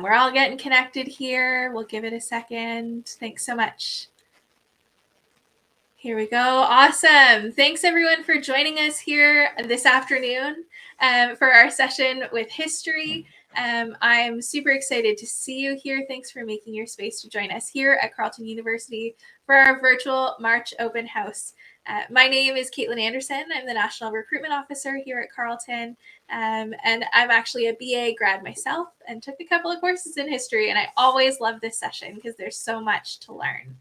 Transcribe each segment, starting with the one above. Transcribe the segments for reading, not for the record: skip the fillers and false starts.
We're all getting connected here. We'll give it a second. Thanks so much. Here we go. Awesome. Thanks everyone for joining us here this afternoon for our session with history. I'm super excited to see you here. Thanks for making your space to join us here at Carleton University for our virtual March open house. My name is Caitlin Anderson. I'm the National Recruitment Officer here at Carleton, and I'm actually a BA grad myself and took a couple of courses in history, and I always love this session because there's so much to learn.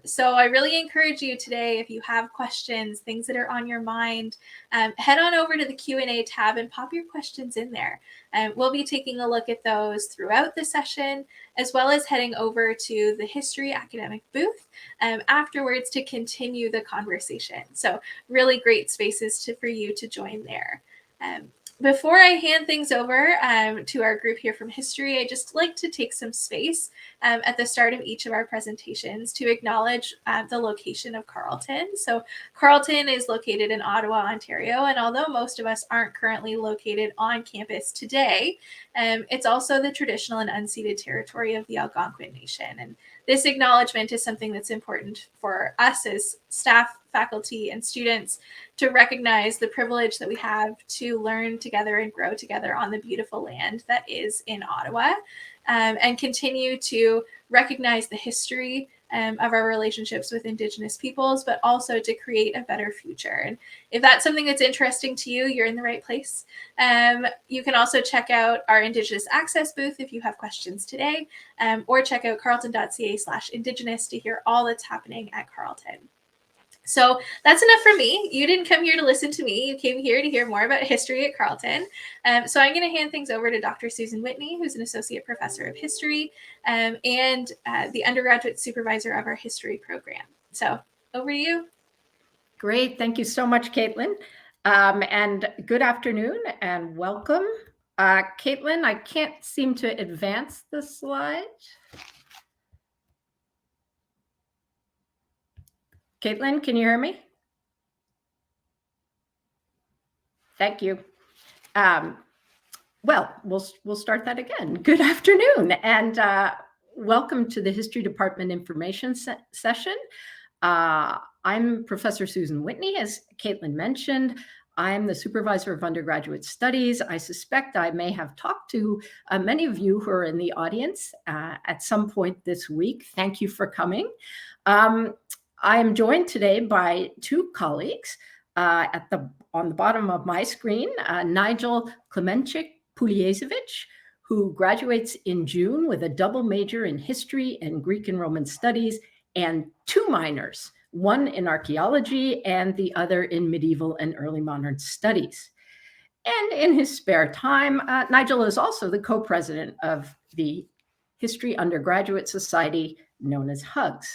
So I really encourage you today, if you have questions, things that are on your mind, head on over to the Q&A tab and pop your questions in there. We'll be taking a look at those throughout the session, as well as heading over to the history academic booth afterwards to continue the conversation. So really great spaces for you to join there. Before I hand things over to our group here from history, I just like to take some space at the start of each of our presentations to acknowledge the location of Carleton. So Carleton is located in Ottawa, Ontario, and although most of us aren't currently located on campus today, it's also the traditional and unceded territory of the Algonquin Nation. And this acknowledgement is something that's important for us as staff, faculty, and students to recognize the privilege that we have to learn together and grow together on the beautiful land that is in Ottawa, and continue to recognize the history of our relationships with Indigenous peoples, but also to create a better future. And if that's something that's interesting to you, you're in the right place. You can also check out our Indigenous Access booth if you have questions today, or check out carleton.ca/Indigenous to hear all that's happening at Carleton. So that's enough for me. You didn't come here to listen to me. You came here to hear more about history at Carleton. So I'm going to hand things over to Dr. Susan Whitney, who's an associate professor of history and the undergraduate supervisor of our history program. So over to you. Great. Thank you so much, Caitlin. And good afternoon and welcome. Caitlin, I can't seem to advance the slide. Caitlin, can you hear me? Thank you. Well, we'll start that again. Good afternoon and welcome to the History Department Information session. I'm Professor Susan Whitney, as Caitlin mentioned. I'm the supervisor of undergraduate studies. I suspect I may have talked to many of you who are in the audience at some point this week. Thank you for coming. I am joined today by two colleagues on the bottom of my screen, Nigel Clemencik Pulisevic, who graduates in June with a double major in history and Greek and Roman studies and two minors, one in archaeology and the other in medieval and early modern studies. And in his spare time, Nigel is also the co-president of the History Undergraduate Society, known as HUGS.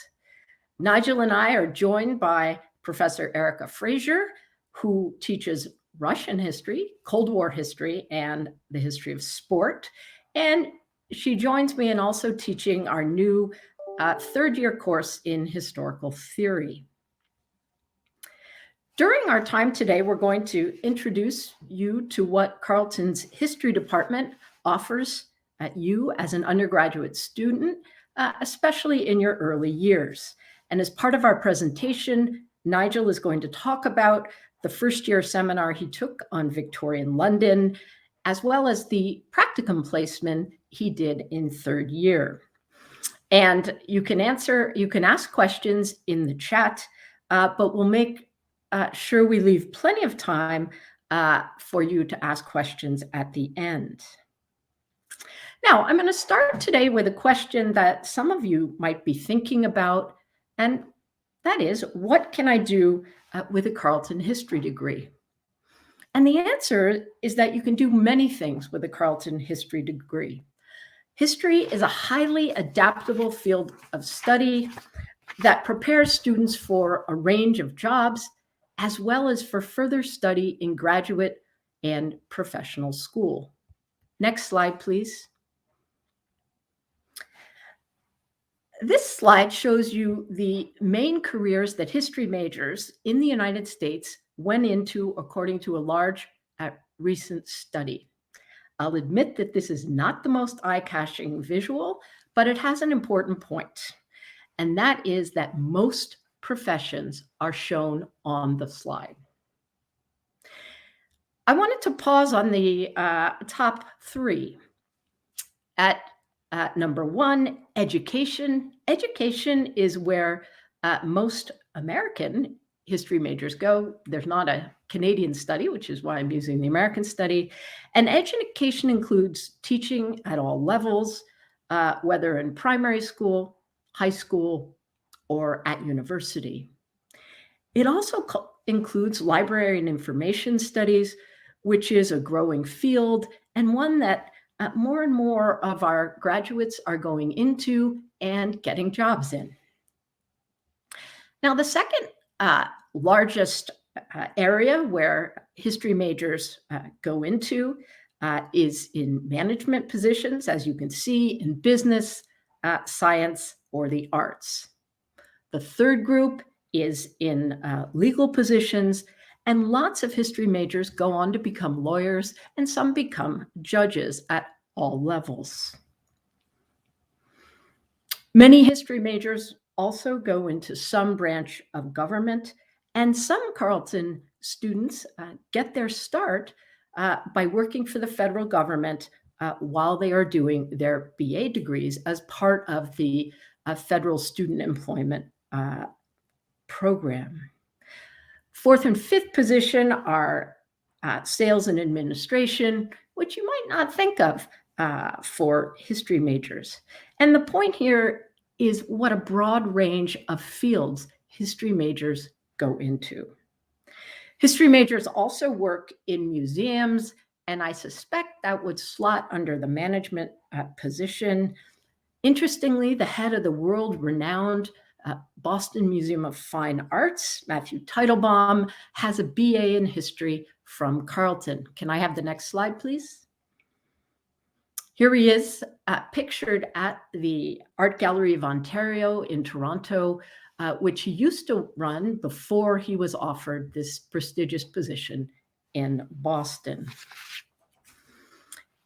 Nigel and I are joined by Professor Erica Fraser, who teaches Russian history, Cold War history, and the history of sport. And she joins me in also teaching our new third-year course in historical theory. During our time today, we're going to introduce you to what Carleton's history department offers you as an undergraduate student, especially in your early years. And as part of our presentation, Nigel is going to talk about the first-year seminar he took on Victorian London, as well as the practicum placement he did in third year. And you can ask questions in the chat, but we'll make sure we leave plenty of time for you to ask questions at the end. Now, I'm going to start today with a question that some of you might be thinking about, and that is, what can I do with a Carleton history degree? And the answer is that you can do many things with a Carleton history degree. History is a highly adaptable field of study that prepares students for a range of jobs, as well as for further study in graduate and professional school. Next slide, please. This slide shows you the main careers that history majors in the United States went into according to a large recent study. I'll admit that this is not the most eye-catching visual, but it has an important point, and that is that most professions are shown on the slide. I wanted to pause on the top three. At number one, education. Education is where most American history majors go. There's not a Canadian study, which is why I'm using the American study. And education includes teaching at all levels, whether in primary school, high school, or at university. It also includes library and information studies, which is a growing field and one that more and more of our graduates are going into and getting jobs in. Now, the second largest area where history majors go into is in management positions, as you can see, in business, science, or the arts. The third group is in legal positions, and lots of history majors go on to become lawyers, and some become judges at all levels. Many history majors also go into some branch of government, and some Carleton students get their start by working for the federal government while they are doing their BA degrees as part of the federal student employment program. Fourth and fifth position are sales and administration, which you might not think of for history majors. And the point here is what a broad range of fields history majors go into. History majors also work in museums, and I suspect that would slot under the management position. Interestingly, the head of the world-renowned Boston Museum of Fine Arts, Matthew Teitelbaum, has a BA in history from Carleton. Can I have the next slide, please? Here he is, pictured at the Art Gallery of Ontario in Toronto, which he used to run before he was offered this prestigious position in Boston.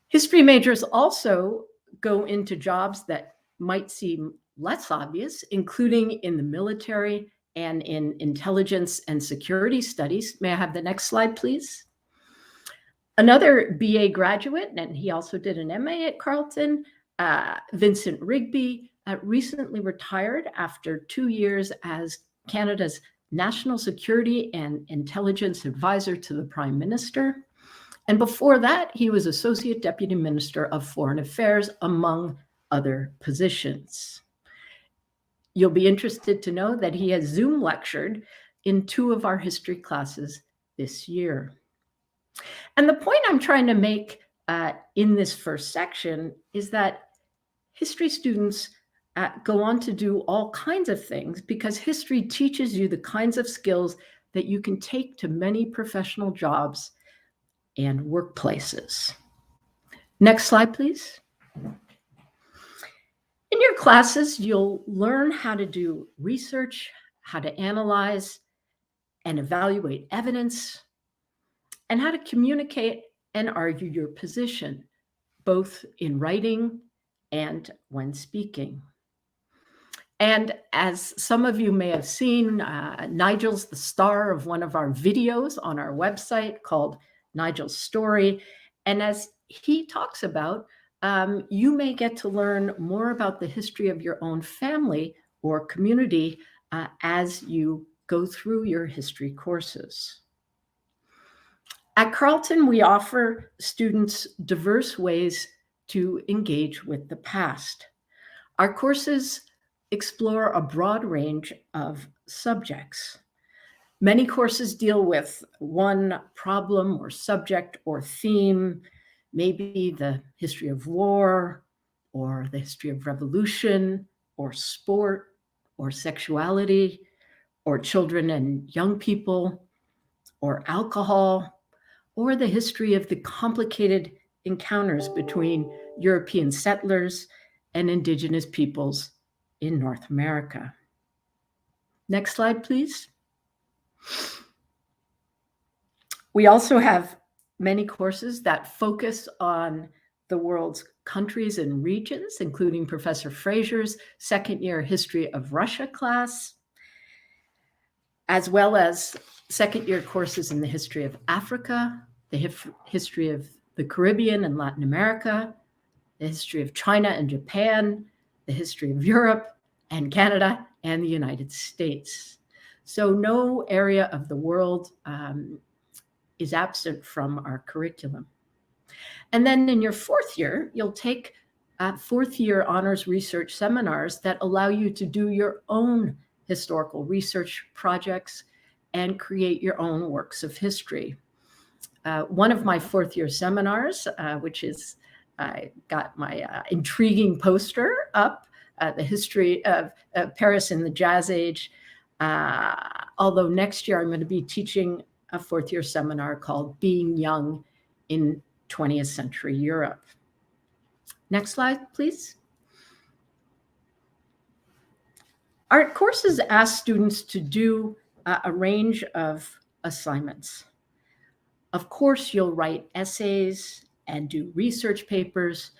History majors also go into jobs that might seem less obvious, including in the military and in intelligence and security studies. May I have the next slide, please? Another BA graduate, and he also did an MA at Carleton, Vincent Rigby, recently retired after 2 years as Canada's National Security and Intelligence Advisor to the Prime Minister. And before that, he was Associate Deputy Minister of Foreign Affairs, among other positions. You'll be interested to know that he has Zoom lectured in 2 of our history classes this year. And the point I'm trying to make in this first section is that history students go on to do all kinds of things because history teaches you the kinds of skills that you can take to many professional jobs and workplaces. Next slide, please. In your classes, you'll learn how to do research, how to analyze and evaluate evidence, and how to communicate and argue your position, both in writing and when speaking. And as some of you may have seen, Nigel's the star of one of our videos on our website called Nigel's Story. And as he talks about, you may get to learn more about the history of your own family or community as you go through your history courses. At Carleton, we offer students diverse ways to engage with the past. Our courses explore a broad range of subjects. Many courses deal with one problem or subject or theme, maybe the history of war, or the history of revolution, or sport, or sexuality, or children and young people, or alcohol, or the history of the complicated encounters between European settlers and indigenous peoples in North America. Next slide, please. We also have many courses that focus on the world's countries and regions, including Professor Fraser's second-year History of Russia class, as well as second-year courses in the history of Africa, the history of the Caribbean and Latin America, the history of China and Japan, the history of Europe and Canada and the United States. So no area of the world is absent from our curriculum. And then in your fourth year, you'll take fourth-year honors research seminars that allow you to do your own historical research projects and create your own works of history. One of my fourth-year seminars, which is, I got my intriguing poster up, the history of Paris in the Jazz Age. Although next year I'm going to be teaching a fourth-year seminar called Being Young in 20th Century Europe. Next slide, please. Our courses ask students to do a range of assignments. Of course, you'll write essays and do research papers,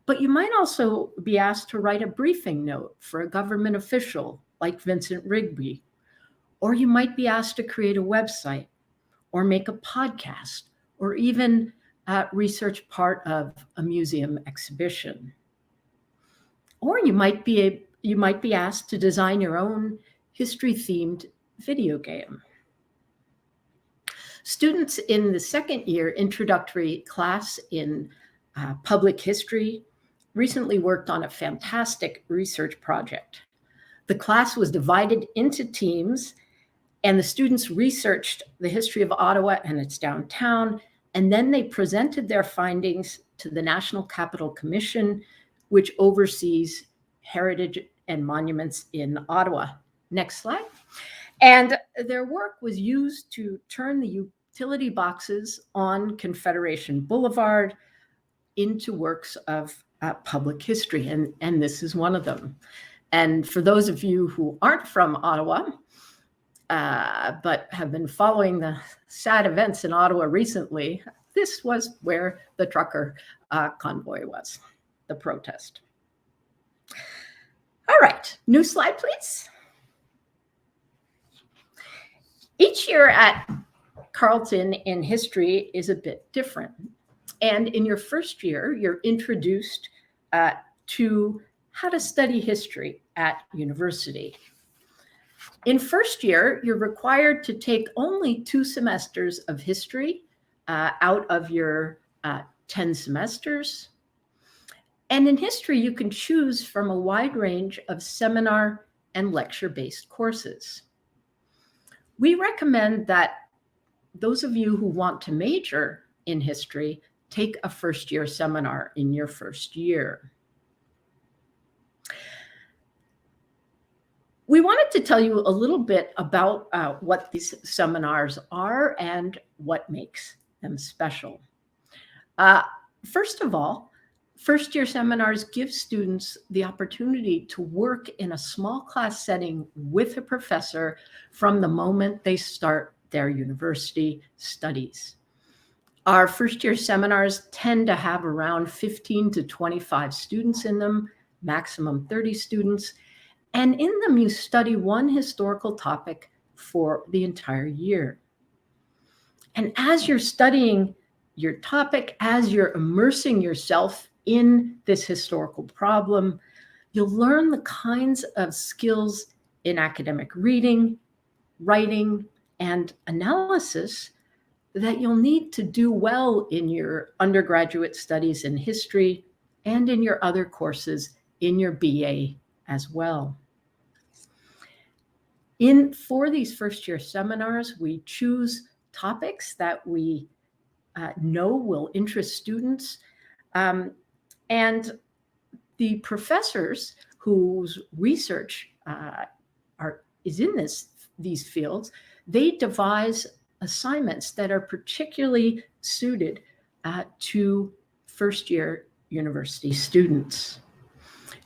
but you might also be asked to write a briefing note for a government official like Vincent Rigby, or you might be asked to create a website or make a podcast, or even research part of a museum exhibition. Or you might be asked to design your own history-themed video game. Students in the second year introductory class in public history recently worked on a fantastic research project. The class was divided into teams, and the students researched the history of Ottawa and its downtown, and then they presented their findings to the National Capital Commission, which oversees heritage and monuments in Ottawa. Next slide. And their work was used to turn the utility boxes on Confederation Boulevard into works of public history, and this is one of them. And for those of you who aren't from Ottawa, but have been following the sad events in Ottawa recently, this was where the trucker convoy was, the protest. All right, new slide, please. Each year at Carleton in history is a bit different. And in your first year, you're introduced to how to study history at university. In first year, you're required to take only 2 semesters of history out of your 10 semesters. And in history, you can choose from a wide range of seminar and lecture-based courses. We recommend that those of you who want to major in history take a first-year seminar in your first year. We wanted to tell you a little bit about what these seminars are and what makes them special. First of all, first-year seminars give students the opportunity to work in a small class setting with a professor from the moment they start their university studies. Our first-year seminars tend to have around 15 to 25 students in them, maximum 30 students. And in them, you study one historical topic for the entire year. And as you're studying your topic, as you're immersing yourself in this historical problem, you'll learn the kinds of skills in academic reading, writing, and analysis that you'll need to do well in your undergraduate studies in history and in your other courses in your BA as well. For these first-year seminars, we choose topics that we know will interest students. And the professors whose research is in these fields, they devise assignments that are particularly suited to first-year university students.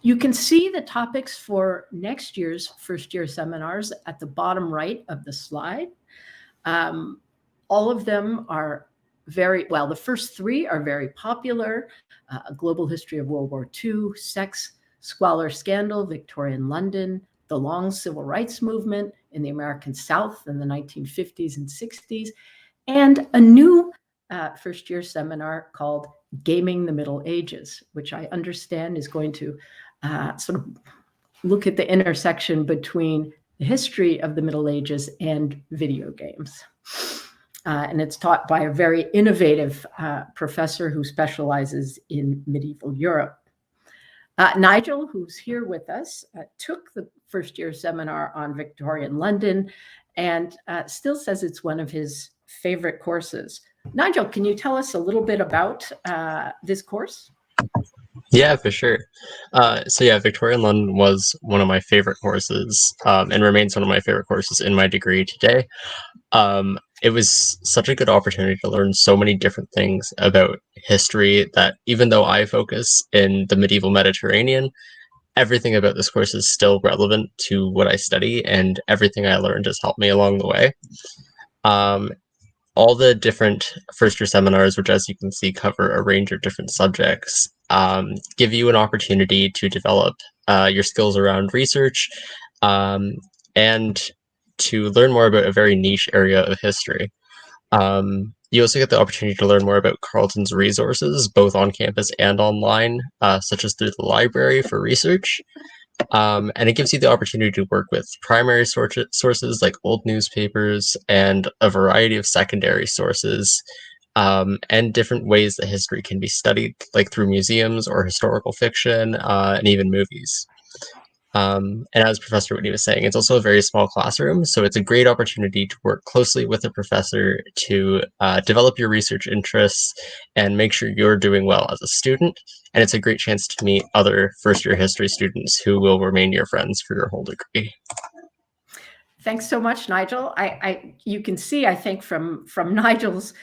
You can see the topics for next year's first-year seminars at the bottom right of the slide. All of them are very well. The first three are very popular: A Global History of World War II, Sex, Squalor, Scandal, Victorian London, The Long Civil Rights Movement in the American South in the 1950s and 60s, and a new first-year seminar called Gaming the Middle Ages, which I understand is going to sort of look at the intersection between the history of the Middle Ages and video games. And it's taught by a very innovative professor who specializes in medieval Europe. Nigel, who's here with us, took the first-year seminar on Victorian London and still says it's one of his favorite courses. Nigel, can you tell us a little bit about this course? Yeah, for sure. So yeah, Victorian London was one of my favorite courses, and remains one of my favorite courses in my degree today. It was such a good opportunity to learn so many different things about history that even though I focus in the medieval Mediterranean, everything about this course is still relevant to what I study, and everything I learned has helped me along the way. All the different first-year seminars, which as you can see cover a range of different subjects, give you an opportunity to develop your skills around research and to learn more about a very niche area of history. You also get the opportunity to learn more about Carleton's resources, both on campus and online, such as through the library for research. And it gives you the opportunity to work with primary sources like old newspapers and a variety of secondary sources, and different ways that history can be studied, like through museums or historical fiction, and even movies. And as Professor Whitney was saying, it's also a very small classroom, so it's a great opportunity to work closely with a professor to develop your research interests and make sure you're doing well as a student. And it's a great chance to meet other first-year history students who will remain your friends for your whole degree. Thanks so much, Nigel. You can see, I think, from Nigel's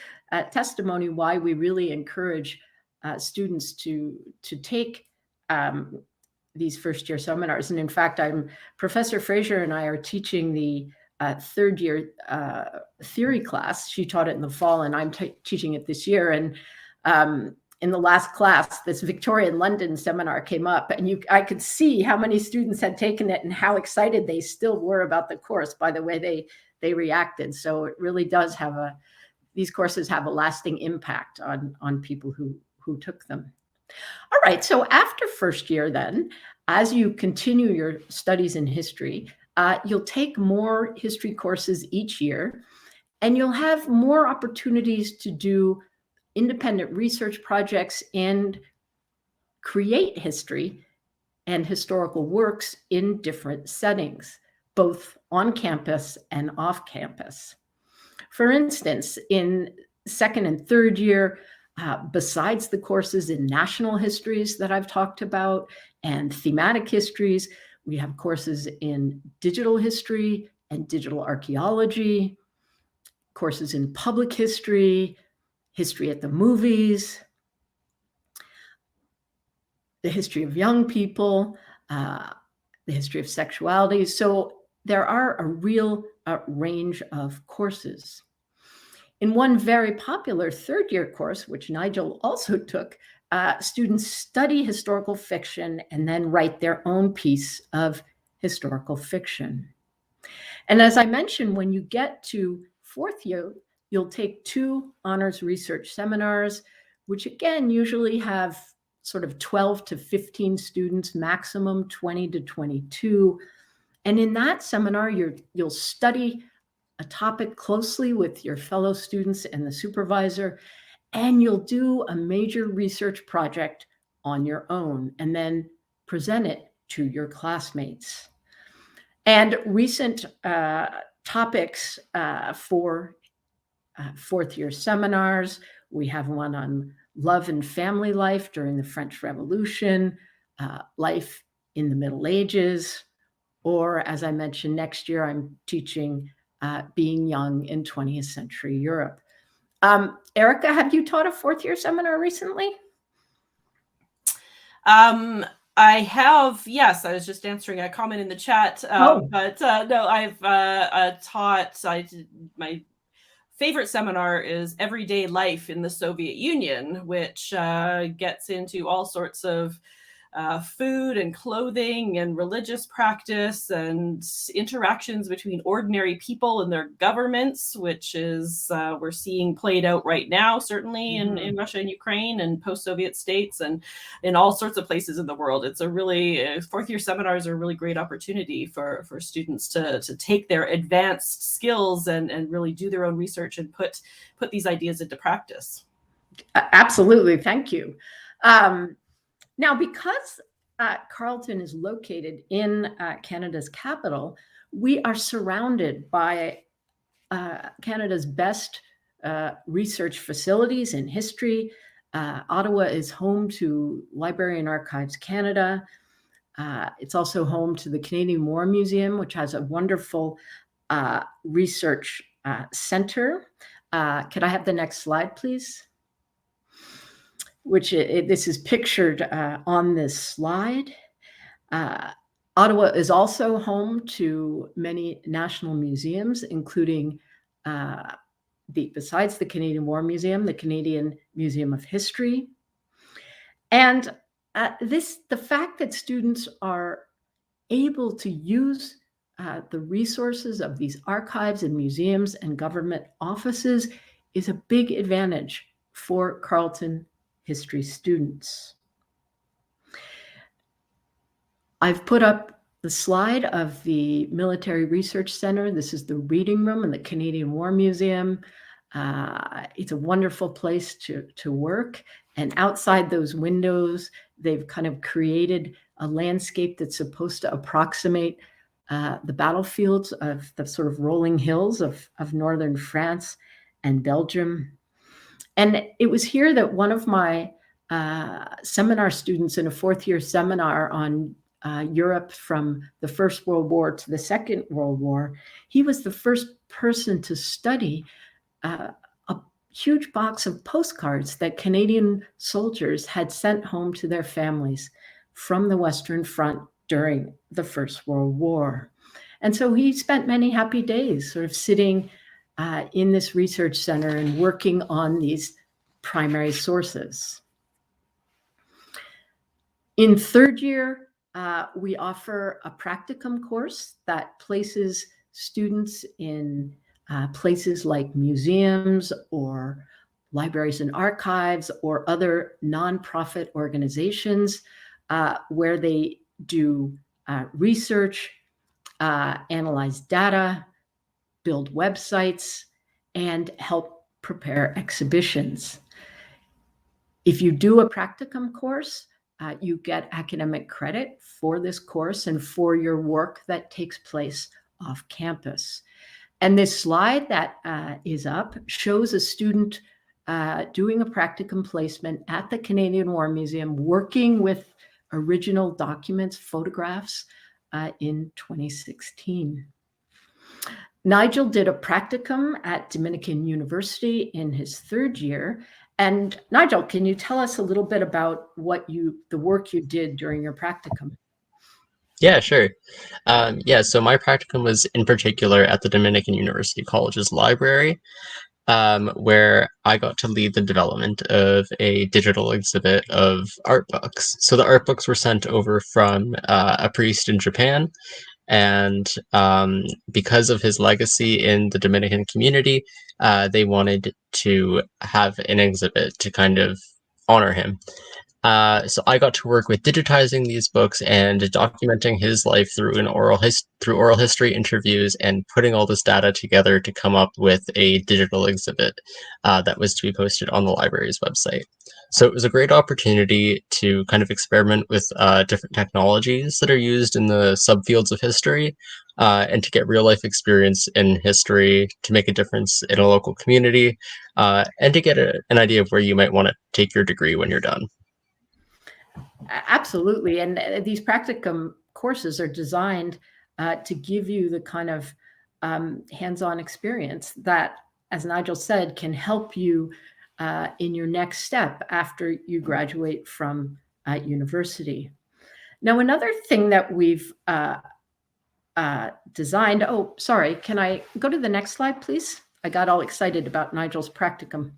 testimony why we really encourage students to take these first-year seminars. And in fact, Professor Fraser and I are teaching the third-year theory class. She taught it in the fall, and I'm teaching it this year. And in the last class, this Victorian London seminar came up, and I could see how many students had taken it and how excited they still were about the course by the way they reacted. So it really does have these courses have a lasting impact on people who took them. All right, so after first year then, as you continue your studies in history, you'll take more history courses each year, and you'll have more opportunities to do independent research projects and create history and historical works in different settings, both on campus and off campus. For instance, in second and third year, besides the courses in national histories that I've talked about and thematic histories, we have courses in digital history and digital archaeology, courses in public history, history at the movies, the history of young people, the history of sexuality. So there are a real range of courses. In one very popular third-year course, which Nigel also took, students study historical fiction and then write their own piece of historical fiction. And as I mentioned, when you get to fourth year, you'll take 2 honors research seminars, which again usually have sort of 12 to 15 students, maximum 20 to 22. And in that seminar, you'll study a topic closely with your fellow students and the supervisor, and you'll do a major research project on your own and then present it to your classmates. And recent topics for fourth year seminars, we have one on love and family life during the French Revolution, life in the Middle Ages, or as I mentioned, next year I'm teaching being young in 20th century Europe. Erica, have you taught a fourth year seminar recently? I have, yes. I was just answering a comment in the chat, but no, I've taught. I did my favorite seminar is Everyday Life in the Soviet Union, which gets into all sorts of food and clothing and religious practice and interactions between ordinary people and their governments, which is we're seeing played out right now, certainly in Russia and Ukraine and post-Soviet states and in all sorts of places in the world. It's a really, fourth-year seminars are a really great opportunity for students to take their advanced skills and really do their own research and put these ideas into practice. Absolutely, thank you. Now, because Carleton is located in Canada's capital, we are surrounded by Canada's best research facilities in history. Ottawa is home to Library and Archives Canada. It's also home to the Canadian War Museum, which has a wonderful research center. Could I have the next slide, please? Which this is pictured on this slide. Ottawa is also home to many national museums, including besides the Canadian War Museum, the Canadian Museum of History. And the fact that students are able to use the resources of these archives and museums and government offices is a big advantage for Carleton history students. I've put up the slide of the Military Research Center. This is the reading room in the Canadian War Museum. It's a wonderful place to work. And outside those windows, they've kind of created a landscape that's supposed to approximate the battlefields of the sort of rolling hills of northern France and Belgium. And it was here that one of my seminar students in a fourth-year seminar on Europe from the First World War to the Second World War, he was the first person to study a huge box of postcards that Canadian soldiers had sent home to their families from the Western Front during the First World War. And so he spent many happy days sort of sitting in this research center and working on these primary sources. In third year, we offer a practicum course that places students in places like museums or libraries and archives or other nonprofit organizations where they do research, analyze data, build websites, and help prepare exhibitions. If you do a practicum course, you get academic credit for this course and for your work that takes place off campus. And this slide that is up shows a student doing a practicum placement at the Canadian War Museum, working with original documents, photographs in 2016. Nigel did a practicum at Dominican University in his third year. And Nigel, can you tell us a little bit about the work you did during your practicum? Yeah, sure. So my practicum was in particular at the Dominican University College's library, where I got to lead the development of a digital exhibit of art books. So the art books were sent over from a priest in Japan, and because of his legacy in the Dominican community, they wanted to have an exhibit to kind of honor him. So I got to work with digitizing these books and documenting his life through oral history interviews and putting all this data together to come up with a digital exhibit that was to be posted on the library's website. So it was a great opportunity to kind of experiment with different technologies that are used in the subfields of history and to get real life experience in history, to make a difference in a local community, and to get an idea of where you might want to take your degree when you're done. Absolutely. And these practicum courses are designed to give you the kind of hands-on experience that, as Nigel said, can help you in your next step after you graduate from university. Now, another thing that we've designed, can I go to the next slide, please? I got all excited about Nigel's practicum.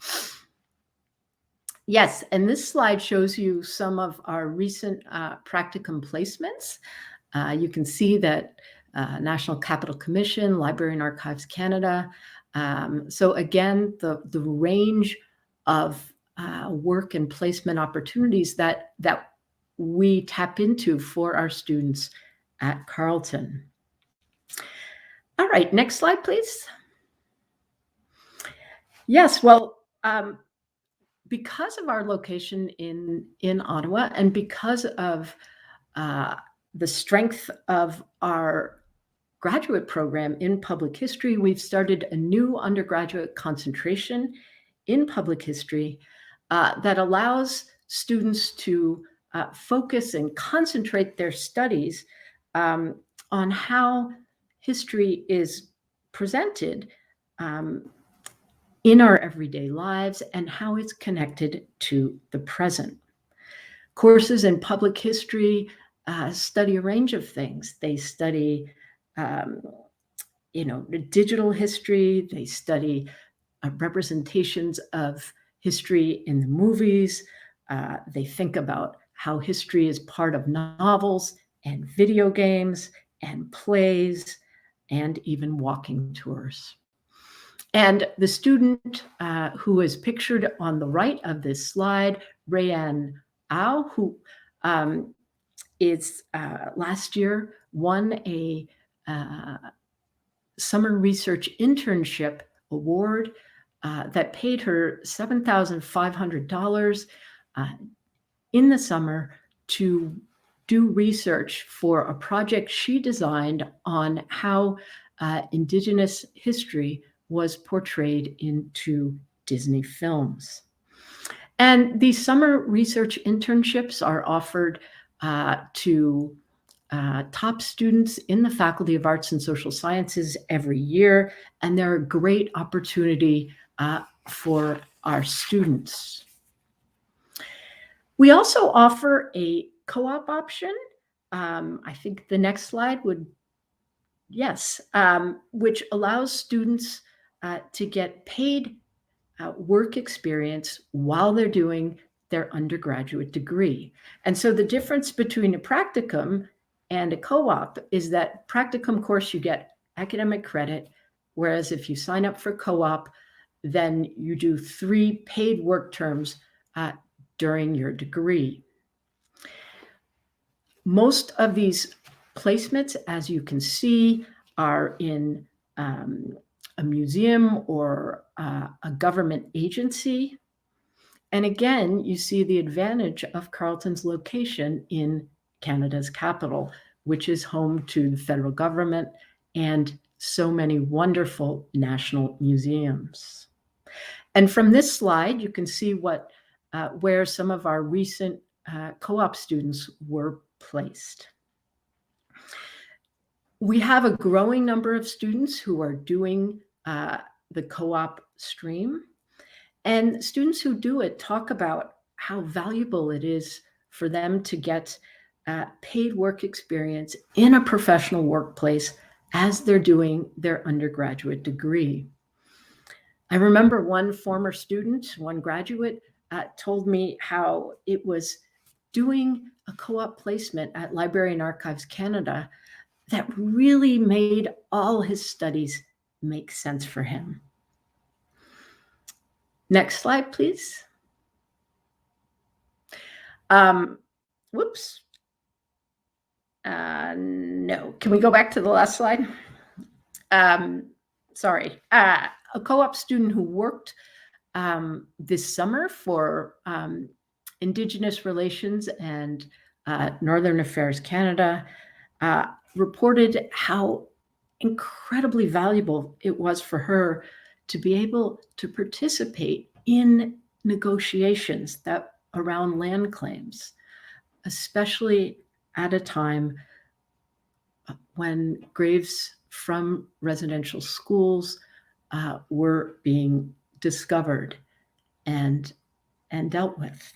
Yes, and this slide shows you some of our recent practicum placements. You can see that National Capital Commission, Library and Archives Canada. So again, the range of work and placement opportunities that we tap into for our students at Carleton. All right, next slide, please. Yes, well, because of our location in Ottawa and because of the strength of our graduate program in public history, we've started a new undergraduate concentration in public history that allows students to focus and concentrate their studies on how history is presented in our everyday lives and how it's connected to the present. Courses in public history study a range of things. They study, digital history. They study representations of history in the movies. They think about how history is part of novels and video games and plays and even walking tours. And the student who is pictured on the right of this slide, Rayanne Au, who is last year won a summer research internship award that paid her $7,500 in the summer to do research for a project she designed on how Indigenous history was portrayed into Disney films. And these summer research internships are offered to top students in the Faculty of Arts and Social Sciences every year, and they're a great opportunity for our students. We also offer a co-op option. I think the next slide would, yes, which allows students to get paid work experience while they're doing their undergraduate degree. And so the difference between a practicum and a co-op is that practicum course you get academic credit, whereas if you sign up for co-op, then you do 3 paid work terms during your degree. Most of these placements, as you can see, are in a museum or a government agency. And again, you see the advantage of Carleton's location in Canada's capital, which is home to the federal government and so many wonderful national museums. And from this slide, you can see where some of our recent co-op students were placed. We have a growing number of students who are doing the co-op stream, and students who do it talk about how valuable it is for them to get paid work experience in a professional workplace as they're doing their undergraduate degree. I remember one former student, one graduate, told me how it was doing a co-op placement at Library and Archives Canada that really made all his studies make sense for him. Next slide, please. Whoops. No, can we go back to the last slide? Sorry. A co-op student who worked this summer for Indigenous Relations and Northern Affairs Canada reported how incredibly valuable it was for her to be able to participate in negotiations around land claims, especially at a time when graves from residential schools were being discovered and dealt with.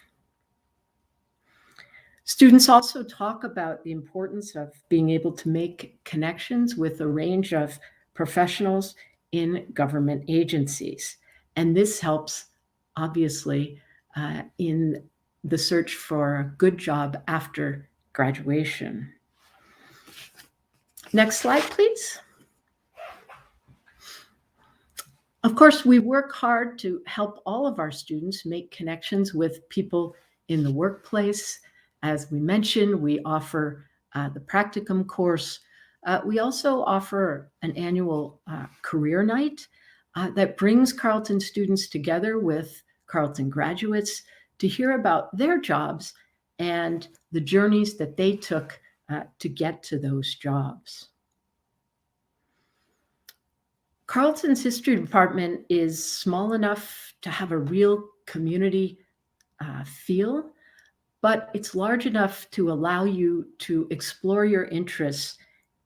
Students also talk about the importance of being able to make connections with a range of professionals in government agencies. And this helps, obviously, in the search for a good job after graduation. Next slide, please. Of course, we work hard to help all of our students make connections with people in the workplace. As we mentioned, we offer the Practicum course. We also offer an annual career night that brings Carleton students together with Carleton graduates to hear about their jobs and the journeys that they took to get to those jobs. Carleton's history department is small enough to have a real community feel, but it's large enough to allow you to explore your interests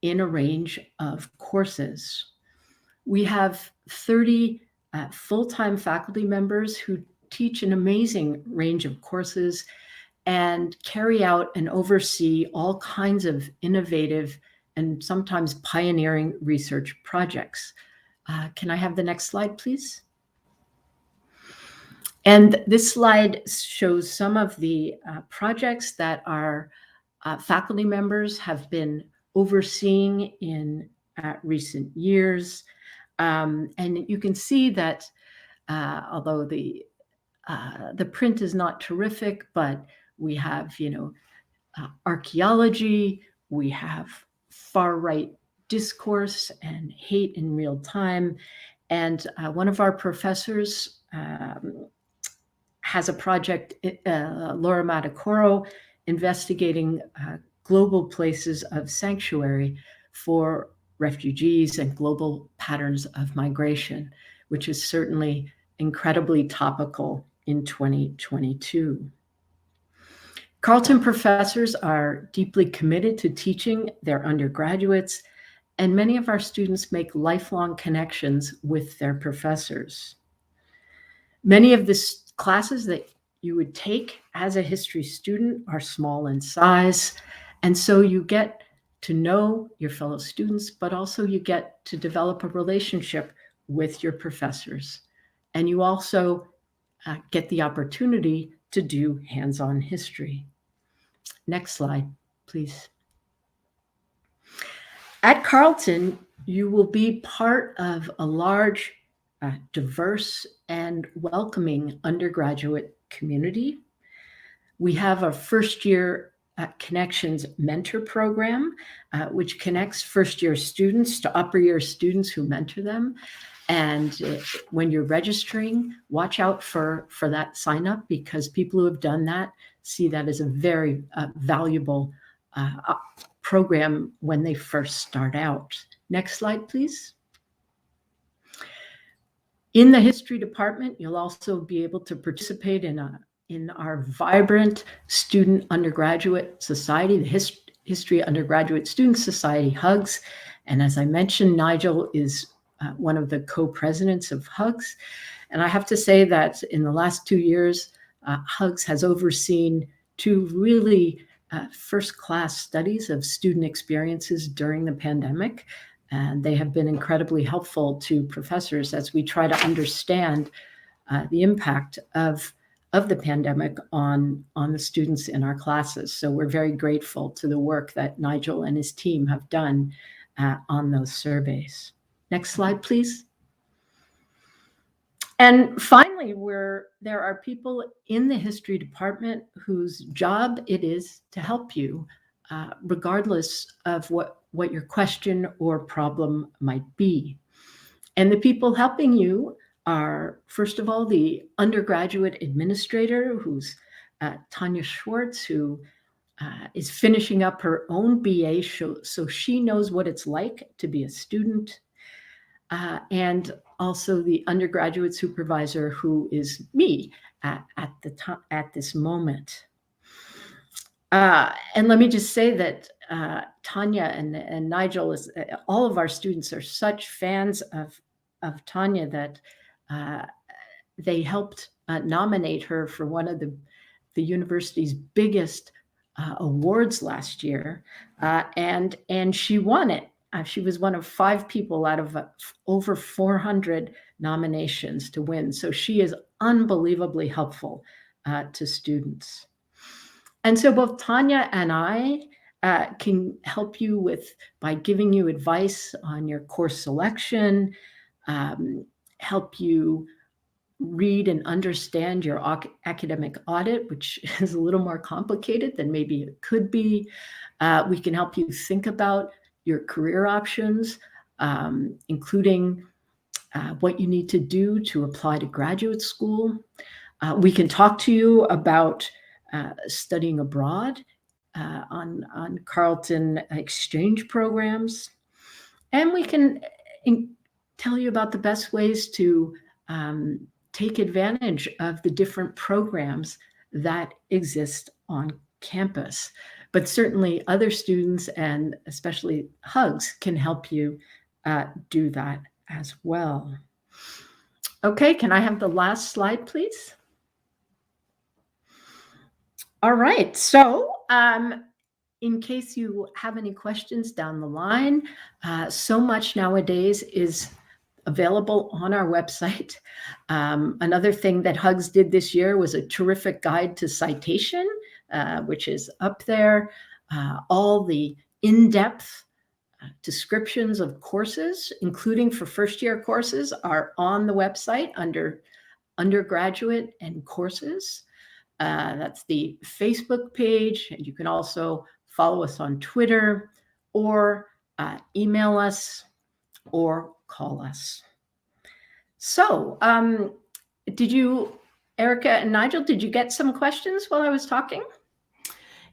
in a range of courses. We have 30 full-time faculty members who teach an amazing range of courses and carry out and oversee all kinds of innovative and sometimes pioneering research projects. Can I have the next slide, please? And this slide shows some of the projects that our faculty members have been overseeing in recent years. And you can see that although the print is not terrific, but we have, archaeology, we have far-right discourse and hate in real time. And one of our professors has a project, Laura Matacoro, investigating global places of sanctuary for refugees and global patterns of migration, which is certainly incredibly topical in 2022. Carleton professors are deeply committed to teaching their undergraduates, and many of our students make lifelong connections with their professors. Many of the classes that you would take as a history student are small in size, and so you get to know your fellow students, but also you get to develop a relationship with your professors. And you also get the opportunity to do hands-on history. Next slide, please. At Carleton, you will be part of a large, diverse, and welcoming undergraduate community. We have a first-year Connections Mentor Program, which connects first-year students to upper-year students who mentor them. And when you're registering, watch out for that sign up, because people who have done that see that as a very valuable program when they first start out. Next slide, please. In the history department, you'll also be able to participate in our vibrant student undergraduate society, the History Undergraduate Student Society, HUGS. And as I mentioned, Nigel is one of the co-presidents of HUGS. And I have to say that in the last 2 years, HUGS has overseen 2 really first-class studies of student experiences during the pandemic. And they have been incredibly helpful to professors as we try to understand the impact of the pandemic on the students in our classes. So we're very grateful to the work that Nigel and his team have done on those surveys. Next slide, please. And finally, there are people in the history department whose job it is to help you, regardless of what your question or problem might be. And the people helping you are, first of all, the undergraduate administrator, who's Tanya Schwartz, who is finishing up her own BA, so she knows what it's like to be a student. And also the undergraduate supervisor, who is me at this moment. And let me just say that Tanya and Nigel, all of our students are such fans of Tanya that they helped nominate her for one of the university's biggest awards last year, and she won it. She was one of 5 people out of over 400 nominations to win. So she is unbelievably helpful to students. And so both Tanya and I can help you by giving you advice on your course selection, help you read and understand your academic audit, which is a little more complicated than maybe it could be. We can help you think about your career options, including what you need to do to apply to graduate school. We can talk to you about studying abroad on Carleton exchange programs. And we can tell you about the best ways to take advantage of the different programs that exist on campus. But certainly other students, and especially HUGS, can help you do that as well. Okay, can I have the last slide, please? All right, so in case you have any questions down the line, so much nowadays is available on our website. Another thing that HUGS did this year was a terrific guide to citation, which is up there. All the in-depth descriptions of courses, including for first-year courses, are on the website under Undergraduate and Courses. That's the Facebook page. And you can also follow us on Twitter, or email us, or call us. So did you, Erica and Nigel, did you get some questions while I was talking?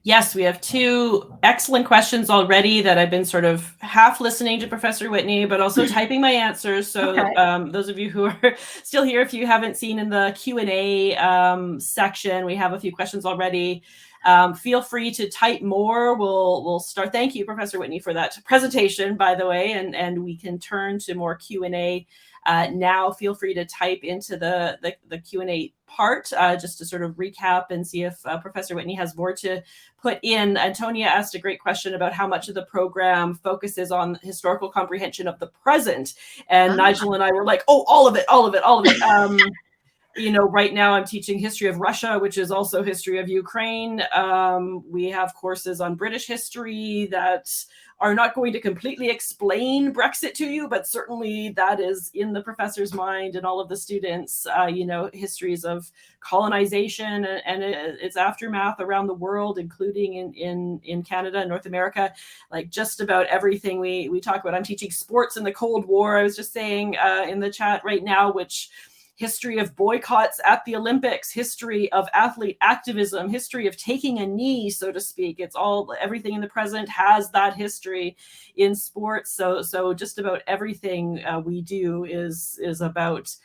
Yes, we have 2 excellent questions already that I've been sort of half listening to Professor Whitney, but also typing my answers. So okay. Those of you who are still here, if you haven't seen in the Q&A section, we have a few questions already. Feel free to type more. We'll start. Thank you, Professor Whitney, for that presentation, by the way, and we can turn to more Q&A now. Feel free to type into the Q&A part just to sort of recap and see if Professor Whitney has more to put in. Antonia asked a great question about how much of the program focuses on historical comprehension of the present. And Nigel and I were like, oh, all of it. You know, right now I'm teaching history of Russia, which is also history of Ukraine. We have courses on British history that are not going to completely explain Brexit to you, but certainly that is in the professor's mind and all of the students, you know, histories of colonization and its aftermath around the world, including in Canada and North America, like just about everything we talk about. I'm teaching sports in the Cold War, I was just saying in the chat right now, which history of boycotts at the Olympics, history of athlete activism, history of taking a knee, so to speak. It's all, everything in the present has that history in sports. So just about everything we do is about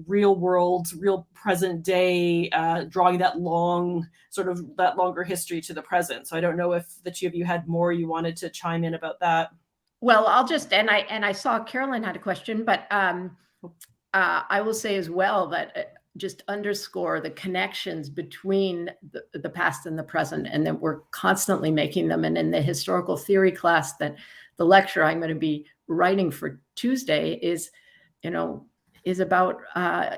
real world, real present day, drawing that longer history to the present. So I don't know if the 2 of you had more you wanted to chime in about that. Well, I'll just, and I saw Carolyn had a question, but I will say as well that just underscore the connections between the past and the present, and that we're constantly making them. And in the historical theory class, that the lecture I'm going to be writing for Tuesday is about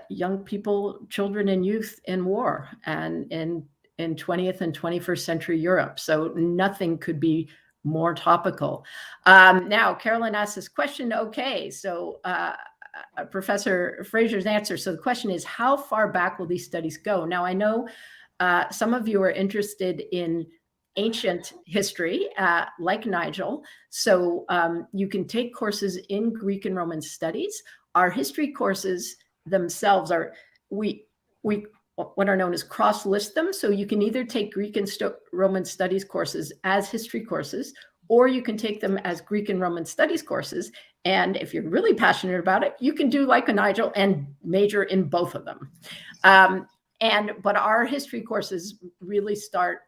young people, children and youth in war and in 20th and 21st century Europe. So nothing could be more topical. Now, Carolyn asked this question. Okay, so Professor Fraser's answer. So the question is, how far back will these studies go? Now, I know some of you are interested in ancient history, like Nigel. So you can take courses in Greek and Roman studies. Our history courses themselves are, what are known as cross-list them. So you can either take Greek and Roman studies courses as history courses, or you can take them as Greek and Roman studies courses. And if you're really passionate about it, you can do like a Nigel and major in both of them. But our history courses really start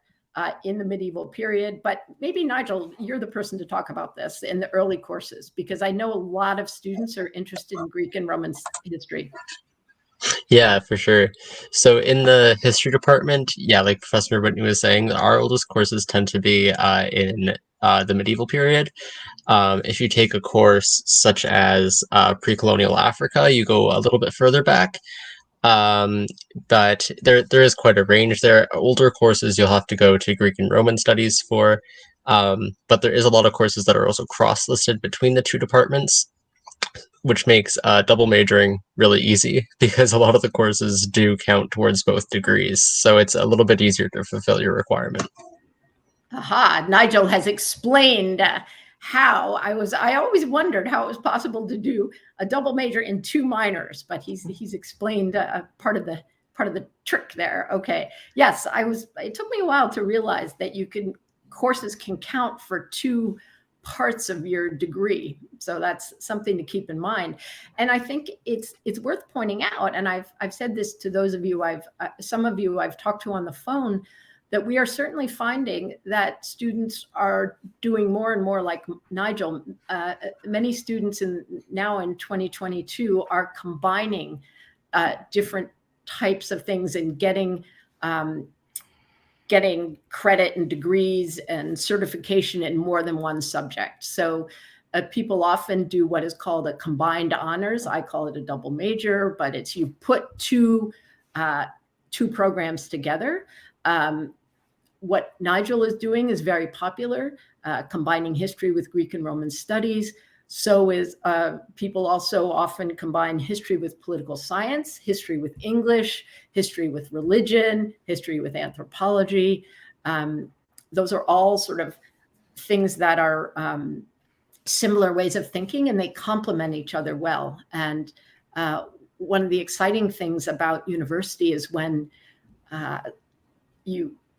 in the medieval period. But maybe, Nigel, you're the person to talk about this in the early courses, because I know a lot of students are interested in Greek and Roman history. Yeah, for sure. So in the history department, yeah, like Professor Whitney was saying, our oldest courses tend to be in the medieval period. If you take a course such as pre-colonial Africa, you go a little bit further back. But there is quite a range there. Older courses you'll have to go to Greek and Roman studies for, but there is a lot of courses that are also cross-listed between the two departments, which makes double majoring really easy because a lot of the courses do count towards both degrees. So it's a little bit easier to fulfill your requirement. Aha, Nigel has explained how I always wondered how it was possible to do a double major in 2 minors, but he's explained part of the trick there. Okay. Yes, it took me a while to realize that courses can count for 2 parts of your degree. So that's something to keep in mind. And I think it's worth pointing out, and I've said this to those of you some of you I've talked to on the phone, that we are certainly finding that students are doing more and more like Nigel. Many students now in 2022 are combining different types of things and getting credit and degrees and certification in more than one subject. So people often do what is called a combined honors. I call it a double major, but it's you put two programs together. What Nigel is doing is very popular, combining history with Greek and Roman studies. So is people also often combine history with political science, history with English, history with religion, history with anthropology. Those are all sort of things that are similar ways of thinking, and they complement each other well. And one of the exciting things about university is when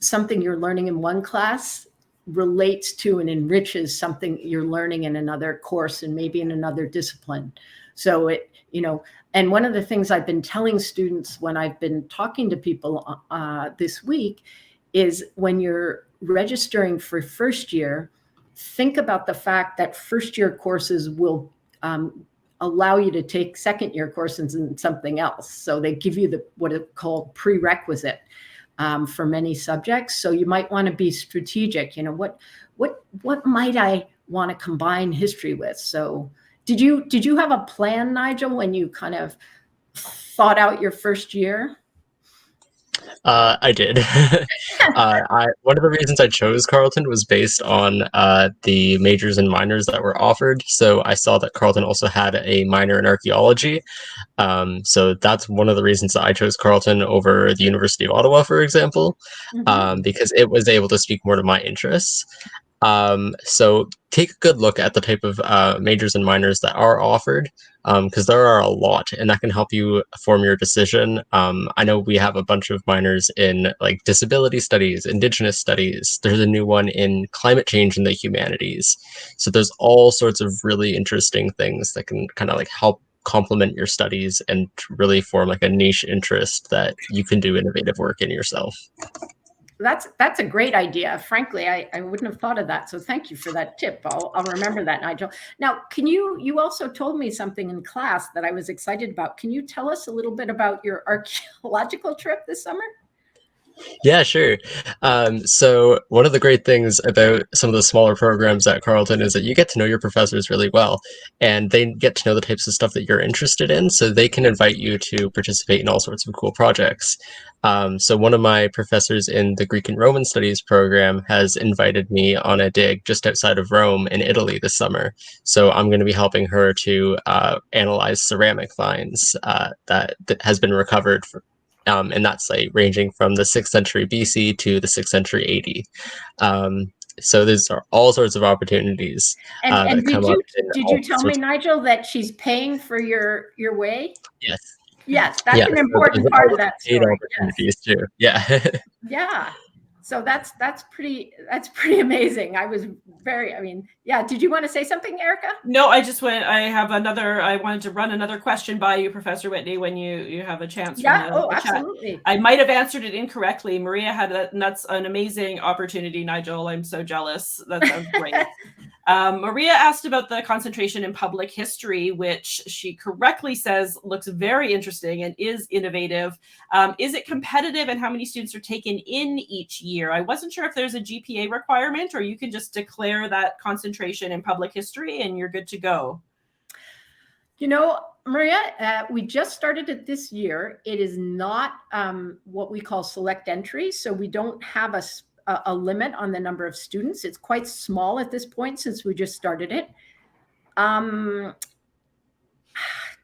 something you're learning in one class relates to and enriches something you're learning in another course and maybe in another discipline. So and one of the things I've been telling students when I've been talking to people this week is when you're registering for first year, think about the fact that first year courses will allow you to take second year courses in something else. So they give you what is called prerequisite for many subjects. So you might want to be strategic. What might I want to combine history with? So did you have a plan, Nigel, when you kind of thought out your first year? I did. One of the reasons I chose Carleton was based on the majors and minors that were offered. So I saw that Carleton also had a minor in archaeology. So that's one of the reasons that I chose Carleton over the University of Ottawa, for example, because it was able to speak more to my interests. So take a good look at the type of majors and minors that are offered, because there are a lot, and that can help you form your decision. I know we have a bunch of minors in like disability studies, Indigenous studies. There's a new one in climate change and the humanities. So there's all sorts of really interesting things that can kind of like help complement your studies and really form like a niche interest that you can do innovative work in yourself. That's a great idea. Frankly, I wouldn't have thought of that. So thank you for that tip. I'll remember that, Nigel. Now, you also told me something in class that I was excited about. Can you tell us a little bit about your archaeological trip this summer? Yeah, sure. So one of the great things about some of the smaller programs at Carleton is that you get to know your professors really well, and they get to know the types of stuff that you're interested in, so they can invite you to participate in all sorts of cool projects. So one of my professors in the Greek and Roman Studies program has invited me on a dig just outside of Rome in Italy this summer. So I'm going to be helping her to analyze ceramic finds that has been recovered in that site, ranging from the 6th century BC to the 6th century AD. So there's all sorts of opportunities. And did you tell me, Nigel, that she's paying for your way? Yes. Yes, that's an important part of that story. Opportunities too. Yeah. Yeah. So that's pretty amazing. Did you want to say something, Erica? No, I wanted to run another question by you, Professor Whitney, when you have a chance. Yeah, absolutely. Chat. I might have answered it incorrectly. Maria had and that's an amazing opportunity, Nigel. I'm so jealous. That sounds great. Maria asked about the concentration in public history, which she correctly says looks very interesting and is innovative. Is it competitive, and how many students are taken in each year? I wasn't sure if there's a GPA requirement, or you can just declare that concentration in public history and you're good to go. You know, Maria, we just started it this year. It is not what we call select entry, so we don't have a limit on the number of students. It's quite small at this point since we just started it.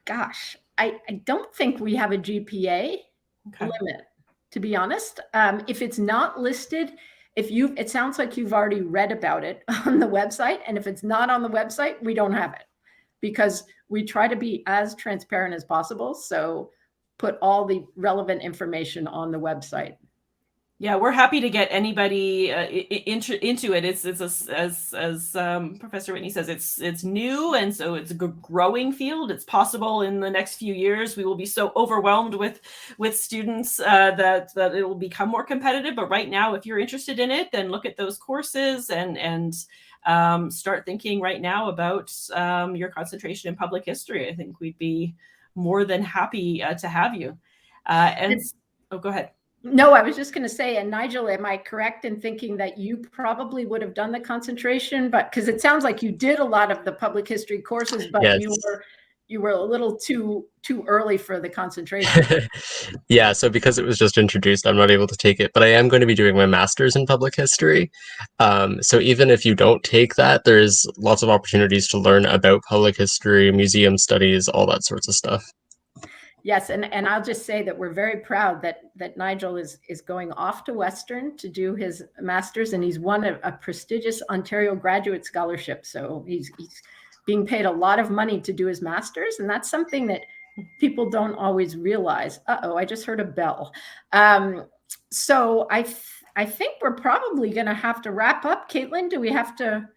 Gosh, I don't think we have a GPA limit, to be honest. If it's not listed, it sounds like you've already read about it on the website, and if it's not on the website, we don't have it, because we try to be as transparent as possible. So put all the relevant information on the website. Yeah, we're happy to get anybody into it. It's as Professor Whitney says, it's new, and so it's a growing field. It's possible in the next few years we will be so overwhelmed with students that it will become more competitive. But right now, if you're interested in it, then look at those courses and start thinking right now about your concentration in public history. I think we'd be more than happy to have you. Go ahead. No, I was just going to say, and Nigel, am I correct in thinking that you probably would have done the concentration, but because it sounds like you did a lot of the public history courses, but yes, you were a little too early for the concentration. Yeah, so because it was just introduced, I'm not able to take it, but I am going to be doing my master's in public history. So even if you don't take that, there's lots of opportunities to learn about public history, museum studies, all that sorts of stuff. Yes, and I'll just say that we're very proud that Nigel is going off to Western to do his master's, and he's won a prestigious Ontario graduate scholarship. So he's being paid a lot of money to do his master's, and that's something that people don't always realize. Uh-oh, I just heard a bell. So I think we're probably going to have to wrap up. Caitlin, do we have to?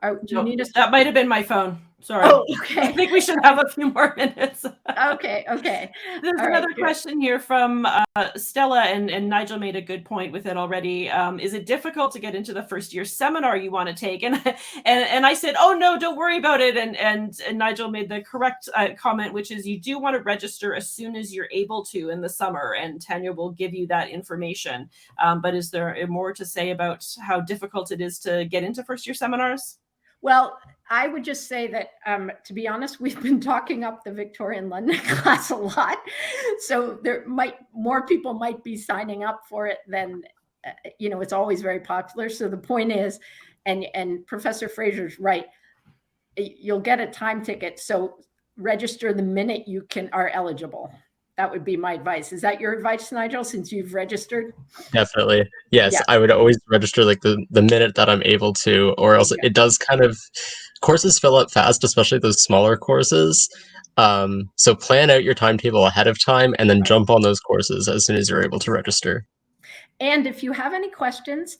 Do you need us? That might have been my phone. Sorry. Oh, okay. I think we should have a few more minutes. Okay. There's another question here from Stella, and Nigel made a good point with it already. Is it difficult to get into the first year seminar you want to take? And I said, oh no, don't worry about it. And Nigel made the correct comment, which is you do want to register as soon as you're able to in the summer, and Tanya will give you that information. But is there more to say about how difficult it is to get into first year seminars? Well, I would just say that, to be honest, we've been talking up the Victorian London class a lot. So more people might be signing up for it than, it's always very popular. So the point is, and Professor Fraser's right, you'll get a time ticket. So register the minute you are eligible. That would be my advice. Is that your advice, Nigel, since you've registered? Definitely. Yes, yeah. I would always register like the minute that I'm able to, or else it does kind of, courses fill up fast, especially those smaller courses. So plan out your timetable ahead of time and then jump on those courses as soon as you're able to register. And if you have any questions,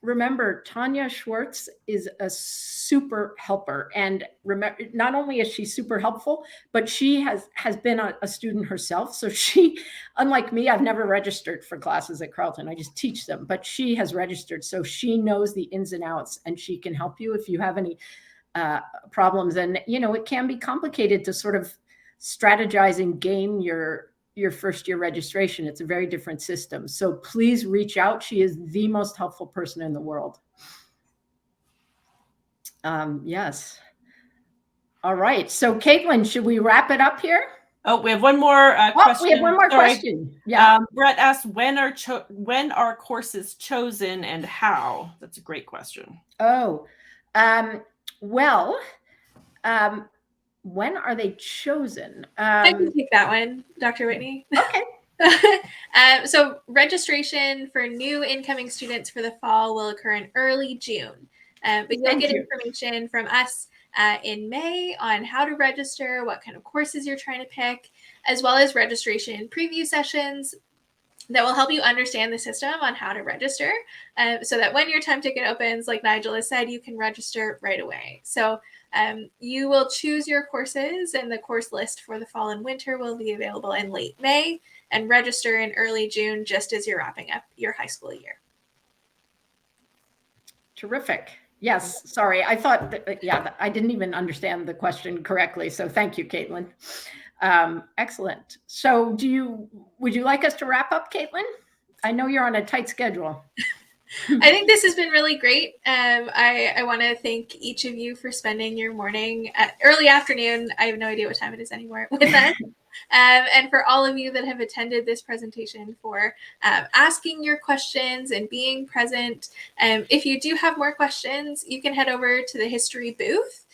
remember, Tanya Schwartz is a super helper. And remember, not only is she super helpful, but she has been a student herself. So she, unlike me, I've never registered for classes at Carleton. I just teach them, but she has registered. So she knows the ins and outs, and she can help you if you have any problems. And, it can be complicated to sort of strategize and game your first year registration. It's a very different system. So please reach out. She is the most helpful person in the world. Yes. All right. So Caitlin, should we wrap it up here? Oh, we have one more question. We have one more question. Yeah. Brett asked, when are courses chosen and how? That's a great question. Oh, when are they chosen? I can take that one, Dr. Whitney. Okay. So registration for new incoming students for the fall will occur in early June. But you'll get information from us in May on how to register, what kind of courses you're trying to pick, as well as registration preview sessions that will help you understand the system on how to register, so that when your time ticket opens, like Nigel has said, you can register right away. So you will choose your courses, and the course list for the fall and winter will be available in late May, and register in early June, just as you're wrapping up your high school year. Terrific. Yes, sorry. I thought that, yeah, I didn't even understand the question correctly. So thank you, Caitlin. Excellent. So would you like us to wrap up, Caitlin? I know you're on a tight schedule. I think this has been really great. I want to thank each of you for spending your morning, early afternoon. I have no idea what time it is anymore with us. And for all of you that have attended this presentation, for asking your questions and being present. If you do have more questions, you can head over to the history booth.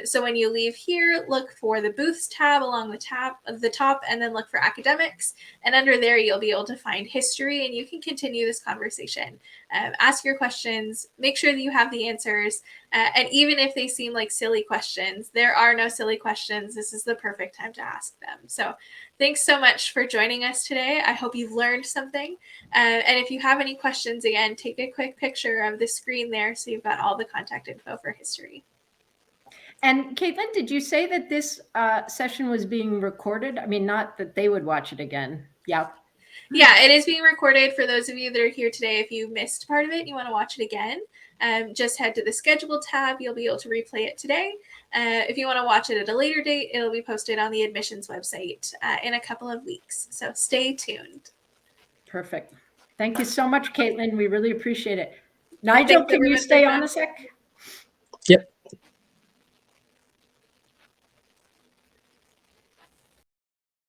So when you leave here, look for the booths tab along the top, and then look for academics. And under there, you'll be able to find history, and you can continue this conversation. Ask your questions, make sure that you have the answers. And even if they seem like silly questions, there are no silly questions. This is the perfect time to ask them. So thanks so much for joining us today. I hope you've learned something. And if you have any questions, again, take a quick picture of the screen there so you've got all the contact info for history. And Caitlin, did you say that this session was being recorded? I mean, not that they would watch it again. Yeah. Yeah, it is being recorded. For those of you that are here today, if you missed part of it, you want to watch it again, just head to the schedule tab. You'll be able to replay it today. If you want to watch it at a later date, it'll be posted on the admissions website in a couple of weeks. So stay tuned. Perfect. Thank you so much, Caitlin. We really appreciate it. Nigel, can you stay on a sec? Yep.